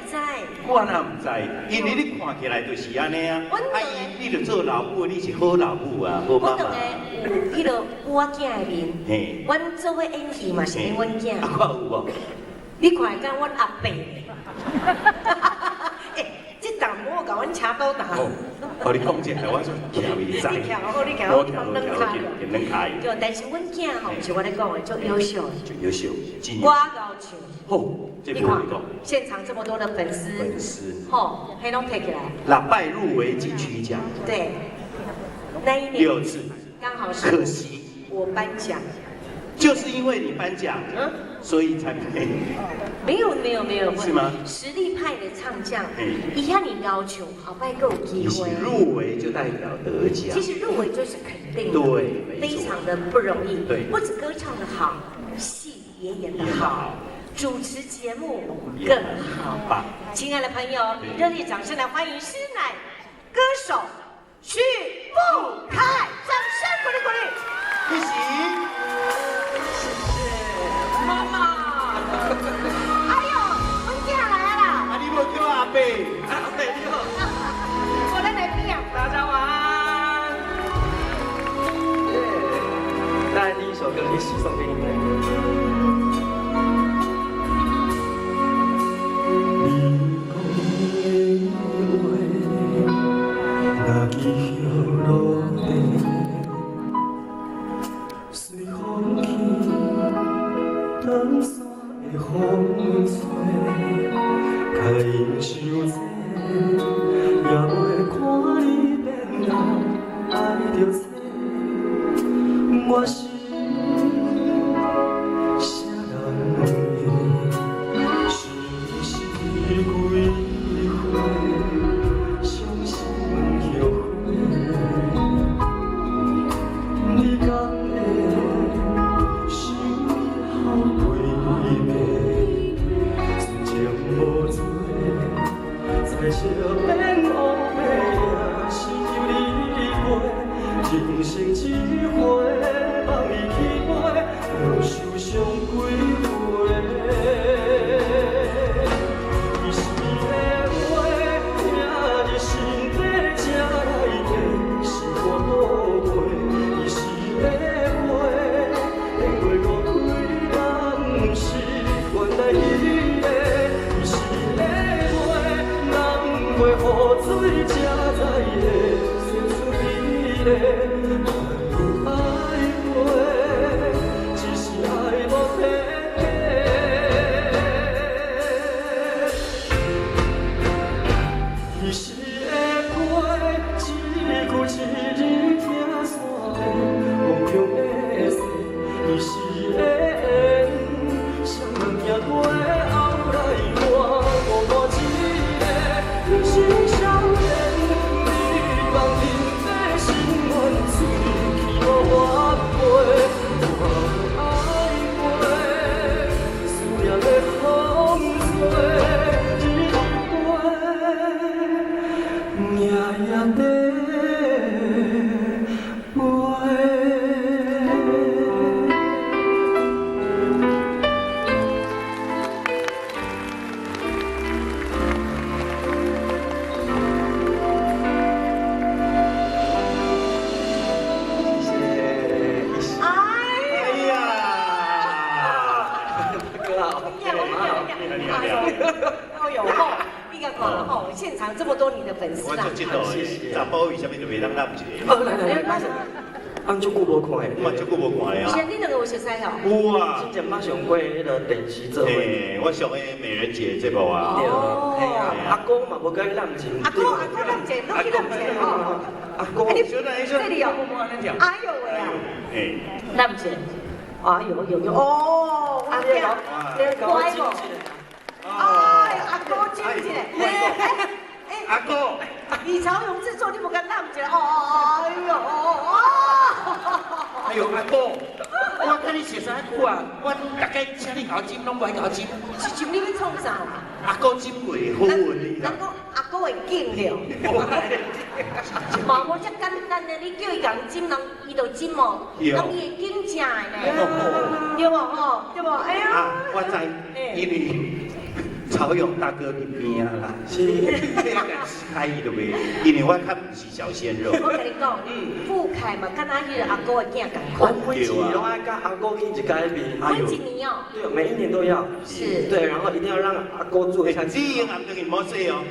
知？我哪唔知，因为你看起来就是安尼啊。你就做老母，你是好老母啊，好妈妈。我当然有迄个我囝的面，嘿，阮做伙演戏嘛是演阮囝。啊，我有无？你看敢阮阿伯？这档我甲阮车刀打。哦，你讲这个，我说徛未知。你徛好，你徛好，能开。对，但是阮囝吼，是我咧讲的，足优秀。就优秀，我高唱。好，这不会讲。现场这么多的粉丝，吼，黑龙 take 起来。6拜入围金曲奖。对，那一年6次，刚好是。可惜我颁奖。就是因为你颁奖，所以才配。没有，是吗？实力派的唱将，一下你要求，好拜够机会。入围就代表得奖。其实入围就是肯定的，对，非常的不容易。对，不止歌唱的好，戏也演得好，主持节目更好。亲爱的朋友，热烈掌声来欢迎师奶歌手许富凯，掌声鼓励鼓励。恭喜！妈妈，哎呦，阮囝来啊啦！啊，你无叫阿伯？阿伯你好。我在那边。大家晚安。那第一首歌一起送给你们。长山的风吹，甲因伤济，也袂看你变老爱着错。我是啥人的，是几回伤心后悔，你敢会？才笑变乌白，是求你陪，人生一回，放你去飞，又受伤几回。伊是的话，听入心底，才来提，是我倒背。伊是的话，因为误开，人不是原来伊的。袂雨水才知会生出美丽，爱会，只是爱无体体。伊是会过，一句一字听山边，梦中的事。伊是会缘，谁人行过后来看，无我一个。人生少年，你放任的心愿，随去无挽回。我爱过，思念的风吹，一回，夜夜地。现场这么多你的粉丝啊！谢谢。查甫为什么就袂当揽一个？来，俺足久无看的，我足久无看的啊。你两个有熟悉哦？有啊。之前捌上过迄个电视做伙。我上个美人节这部啊。对，阿哥嘛无甲伊揽钱。阿哥揽钱，都去揽钱哦。阿哥，这里有。哎呦喂啊！揽钱。哎呦哦！阿哥，乖不？哎，阿哥亲一个。阿哥，李朝勇制作，你无甲揽一个？哎呦，阿哥，我跟你熟识久啊，我大概请你搞金，拢不爱搞金。是像你要创啥？阿哥金袂好运人讲阿哥会敬了。嘛无遮简单的，你叫伊讲金，人伊就金哦，人伊会敬正的呢。对无吼？对无？哎呀！我知，因为。陶勇大哥伫边啊啦，是，开伊都袂，因为我较不是小鲜肉。我跟你讲，富凯嘛，跟他迄个阿哥的囝同款。我每一年都爱跟阿哥去一家面，每一年哦。对，每一年都要。是。对，然后一定要让阿哥做一下。你用暗灯伊冇说哦。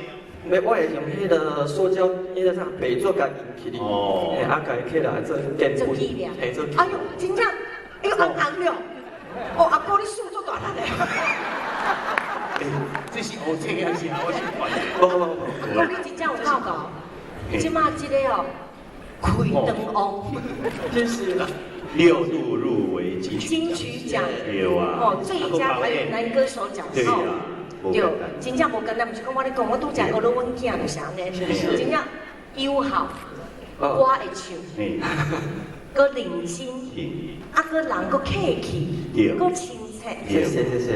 没，我会用迄个塑胶，迄个啥白做甲引起哩。哦。啊，家起来做电做力量。嘿，做。哎呦，真正，哎呦，红红了。哦，阿哥你手做大力嘞。这是黑青还是我是白？阿哥你真正有够搞，即马即个哦，开灯王，真是啦。6度入围金曲奖，有啊。哦，最佳台语男歌手奖哦。对，真正无简单，不是讲我咧讲，我拄才学了阮囝就是安尼，真正友好，我会唱，搁认真，啊，搁人搁客气，搁亲切，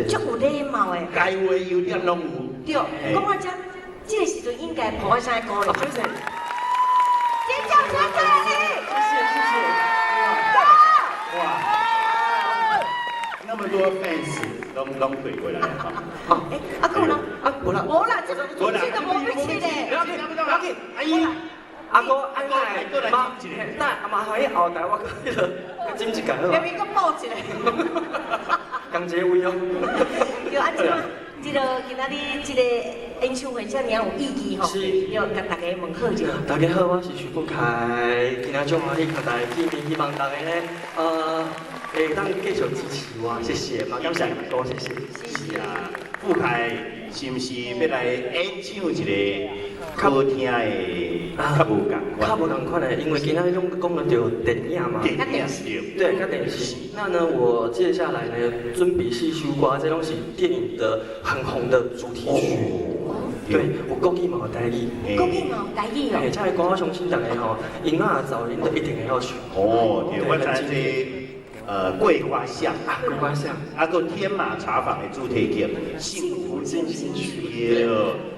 足有礼貌的。该话优点拢有。对，讲我这这个时阵应该抱一下歌咧，就是尖叫声鼓励，谢谢。哇，那么多 fans 拢回过来哈。哎，阿哥呢？无啦，这个这个无必去咧。不要紧，阿姨。阿哥，阿哥来，麻烦伊后台我去了，斟一间好。下面搁补一个。同一个位哦。就安怎？这个今仔日这个演唱会遮尔有意义吼，要甲大家问好就。大家好，我是徐富凯，今仔种欢喜看大家见面，希望大家咧会当继续支持我，谢谢，嘛感谢阿哥，谢谢。是啊，富凯是毋是要来演唱一个好听的较无共款？较无共款的，因为今仔种讲到着电影嘛，电视对，甲电视。那呢，我接下来呢，准备四首歌，这拢是电影的很红的主题曲。对，有国语嘛有台语，国语嘛有台语哦。这个歌我相信大家吼，音乐噪音都一定会要唱。哦，对，我知这。桂花巷啊，桂花巷，啊个天马茶坊的主题曲《幸福进行曲》，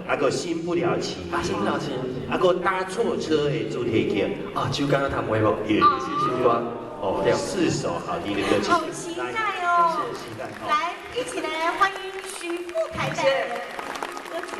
啊个新不了情，新不了情，啊个搭错车的主题曲，啊，就刚刚谈过无？也继续歌，哦，4首好听的歌曲，好期待哦！谢谢期待，来一起来欢迎徐富凯的歌曲。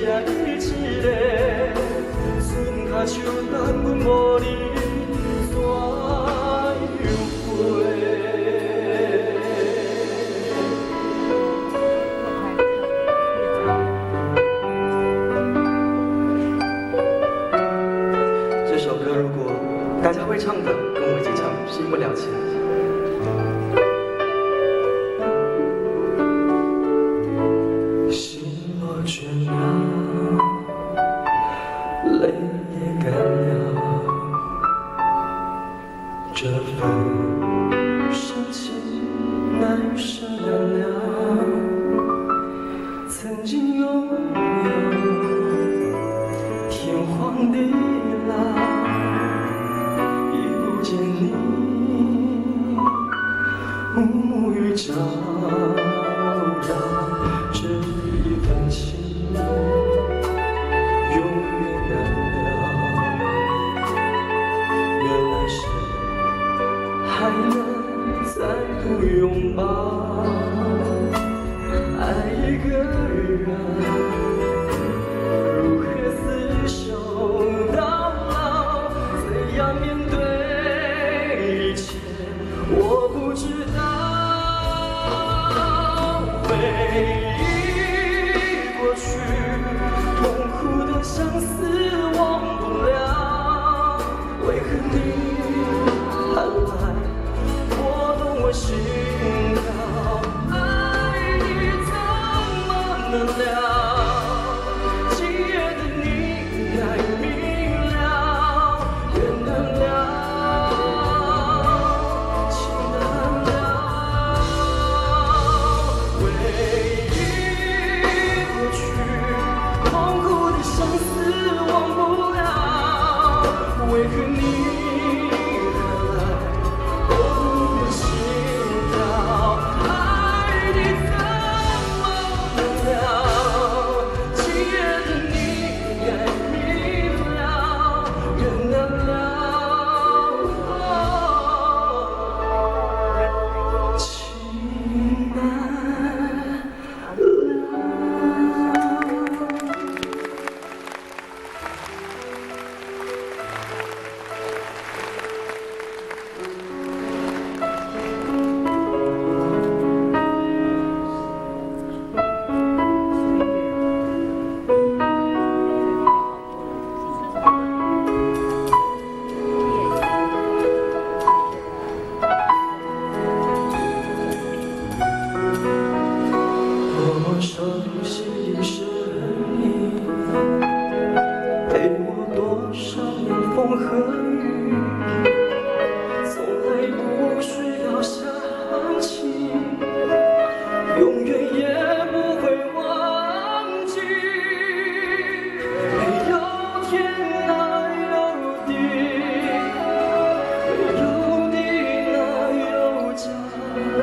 伊一个，船脚手等阮无你怎样飞？这首歌如果大家会唱的，跟我一起唱，新不了情。倦了，泪也干了，这份深情难舍难了。曾经拥有天荒地老，已不见你沐浴照耀，这一份情永远难了。原来是还能再度拥抱，爱一个人如何厮守到老，怎样面对一切我不知道。回忆过去，痛苦的相思忘不了，为何你还来拨动我心跳？爱你怎么能了？今夜的你该明了，原谅了，情难了。回忆过去，痛苦的相思忘不了，为何你还来拨动我心跳？爱你怎么能了？今夜的你该明了，原谅了，情难了。多熟悉的声音，陪我多少年风和雨，从来不需要想起，永远也不会忘记。没有天哪有地，没有地哪有家，没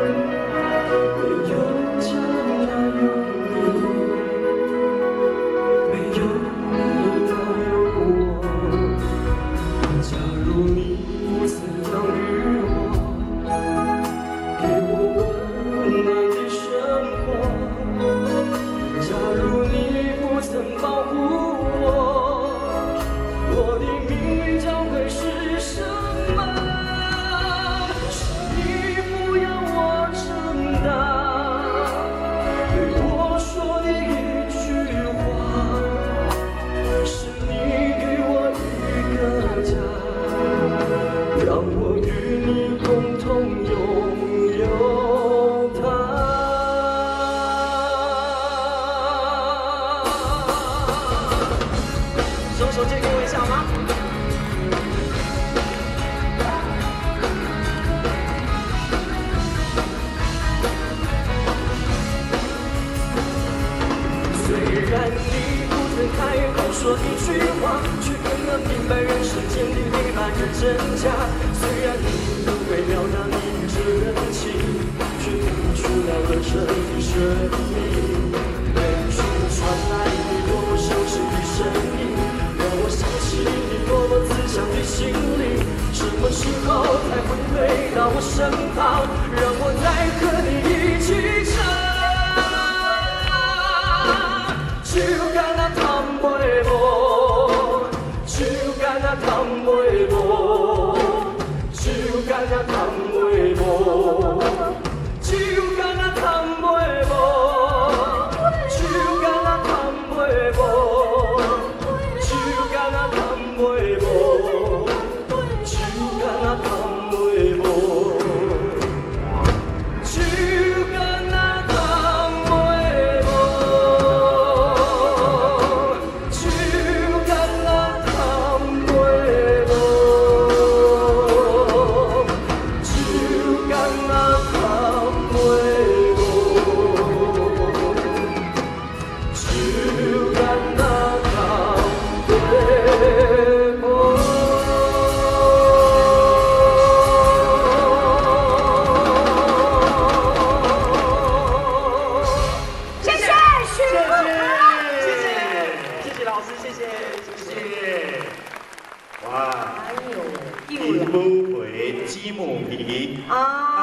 有家哪有你，没有你哪有我。假如你不曾养育我，给我温暖的生活，假如你不曾保护我，我的命运将会是什么？是你不要我长大，对我说的一句话，是你给我一个家，让我与你共同拥有它。双手借给我一下好吗？虽然你不曾开口说一句话，却更能明白人世间的黑暗与真假。虽然你不会表达你这人情，却吐出了热忱的生命。远处传来你多么熟悉的声音，让我想起你多么慈祥的心灵。什么时候才会回到我身旁，让我再和你一起唱？就看那桃手敢若摊袂无，手敢若摊袂无，手敢若摊袂无，手敢若摊袂无。哇，金母皮，鸡母皮。啊。